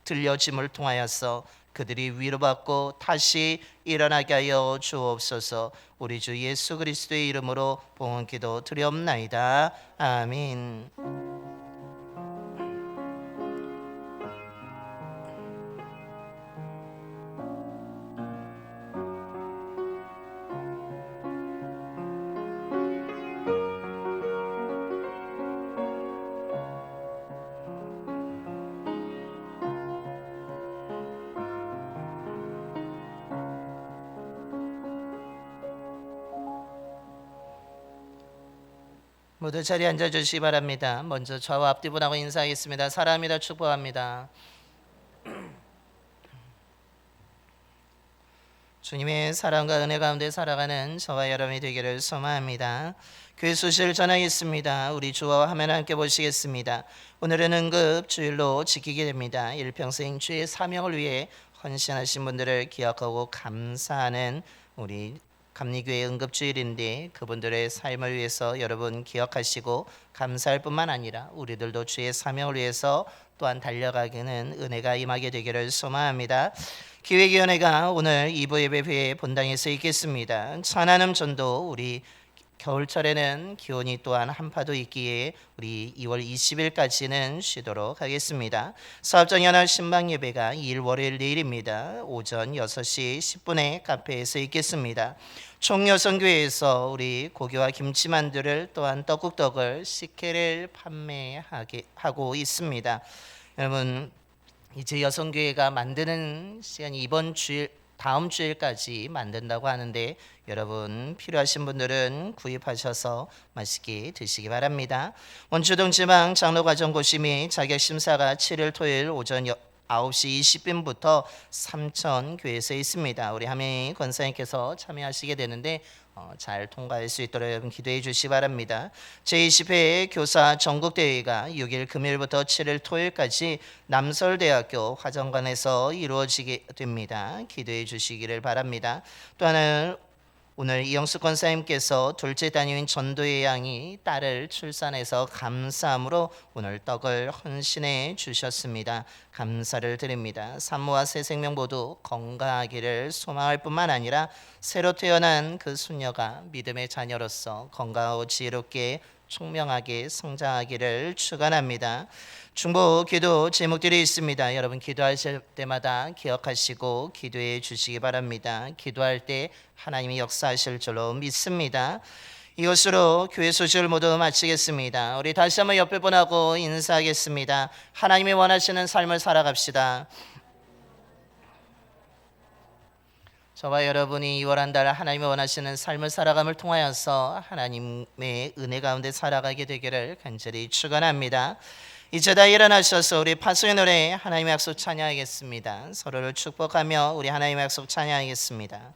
들려짐을 통하여서 그들이 위로받고 다시 일어나게 하여 주옵소서. 우리 주 예수 그리스도의 이름으로 봉헌 기도 드리옵나이다. 아멘. 모두 자리에 앉아주시기 바랍니다. 먼저 좌우 앞뒤 분하고 인사하겠습니다. 사랑합니다. 축복합니다. 주님의 사랑과 은혜 가운데 살아가는 저와 여러분이 되기를 소망합니다. 교회 소식을 전하겠습니다. 우리 주와 화면을 함께 보시겠습니다. 오늘은 응급 주일로 지키게 됩니다. 일평생 주의 사명을 위해 헌신하신 분들을 기억하고 감사하는 우리 감리교회 응급주일인데 그분들의 삶을 위해서 여러분 기억하시고 감사할 뿐만 아니라 우리들도 주의 사명을 위해서 또한 달려가기는 은혜가 임하게 되기를 소망합니다. 기획위원회가 오늘 2부 예배회에 본당에서 있겠습니다. 천안음 전도 우리 겨울철에는 기온이 또한 한파도 있기에 우리 2월 20일까지는 쉬도록 하겠습니다. 사업장연합 신방 예배가 2일 월요일 내일입니다. 오전 6시 10분에 카페에서 있겠습니다. 총여성교회에서 우리 고기와 김치만두를 또한 떡국떡을 식혜를 판매하고 있습니다. 여러분 이제 여성교회가 만드는 시간이 이번 주일 다음 주일까지 만든다고 하는데 여러분 필요하신 분들은 구입하셔서 맛있게 드시기 바랍니다. 원주동지방 장로과정고시 및 자격심사가 7일 토요일 오전 9시 20분부터 삼천교회에서 있습니다. 우리 하명희 권사님께서 참여하시게 되는데 잘 통과할 수 있도록 여러분 기도해 주시기 바랍니다. 제20회 교사 전국대회가 6일 금요일부터 7일 토요일까지 남설대학교 화정관에서 이루어지게 됩니다. 기도해 주시기를 바랍니다. 또 하나 오늘 이영수 권사님께서 둘째 단위인 전도의 양이 딸을 출산해서 감사함으로 오늘 떡을 헌신해 주셨습니다. 감사를 드립니다. 산모와 새 생명 모두 건강하기를 소망할 뿐만 아니라 새로 태어난 그 수녀가 믿음의 자녀로서 건강하고 지혜롭게 총명하게 성장하기를 축원합니다. 중보 기도 제목들이 있습니다. 여러분 기도하실 때마다 기억하시고 기도해 주시기 바랍니다. 기도할 때 하나님이 역사하실 줄로 믿습니다. 이것으로 교회 소식을 모두 마치겠습니다. 우리 다시 한번 옆에 분하고 인사하겠습니다. 하나님이 원하시는 삶을 살아갑시다. 저와 여러분이 2월 한 달 하나님이 원하시는 삶을 살아감을 통하여서 하나님의 은혜 가운데 살아가게 되기를 간절히 축원합니다. 이제 다 일어나셔서 우리 파수의 노래 하나님의 약속 찬양하겠습니다. 서로를 축복하며 우리 하나님의 약속 찬양하겠습니다.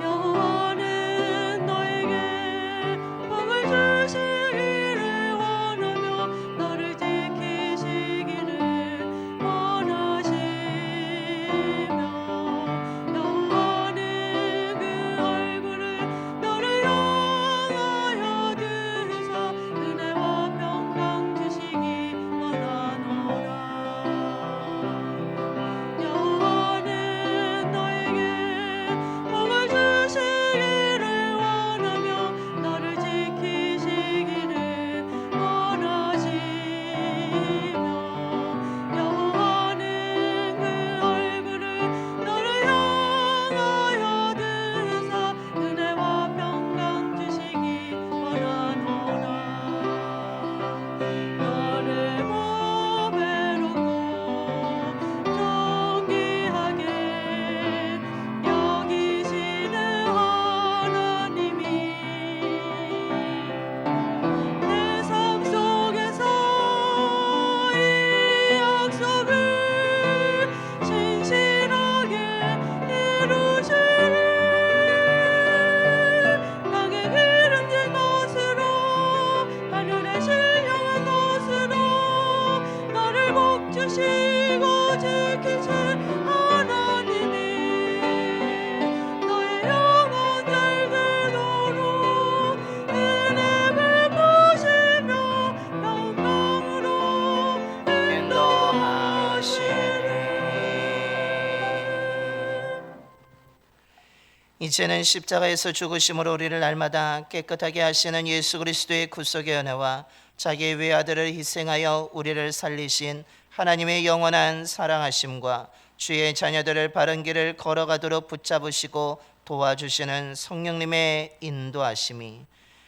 여호와는 너에게 복을 주시기를 원하며 너를 지키시기를 원하시며 여호와는 그 얼굴을 너를 향하여 드사 은혜와 평강 주시기 원하노라. 여호와는 너에게 복을 주시기를 원하며 너를 지키시기를 원하시며 여호와는 그 얼굴을 너를 향하여 드사 은혜와 평강 주시기 원하노라. 너를 보배롭고 존귀하게 여기시는 하나님이 내 삶 속에서 이 약속을 신실하게 이루시리. 땅에 기름진 것으로 하늘에 신령한 것으로 너를 복주시고 지키실 하나님이 너의 영혼 늙으도록 은혜 베푸시며 평강으로 이제는 십자가에서 죽으심으로 우리를 날마다 깨끗하게 하시는 예수 그리스도의 구속의 은혜와 자기의 외아들을 희생하여 우리를 살리신 하나님의 영원한 사랑하심과 주의 자녀들을 바른 길을 걸어가도록 붙잡으시고 도와주시는 성령님의 인도하심이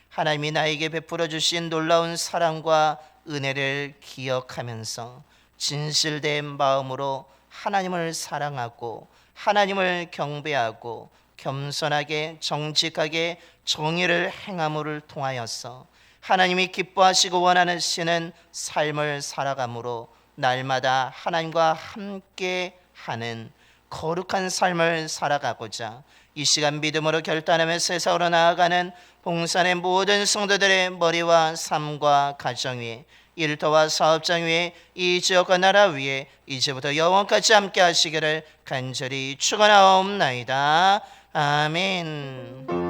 하나님이 나에게 베풀어 주신 놀라운 사랑과 은혜를 기억하면서 진실된 마음으로 하나님을 사랑하고 하나님을 경배하고 겸손하게 정직하게 정의를 행함을 통하여서 하나님이 기뻐하시고 원하시는 삶을 살아감으로 날마다 하나님과 함께 하는 거룩한 삶을 살아가고자 이 시간 믿음으로 결단하며 세상으로 나아가는 봉산의 모든 성도들의 머리와 삶과 가정 위에 일터와 사업장 위에 이 지역과 나라 위에 이제부터 영원까지 함께 하시기를 간절히 축원하옵나이다. 아멘.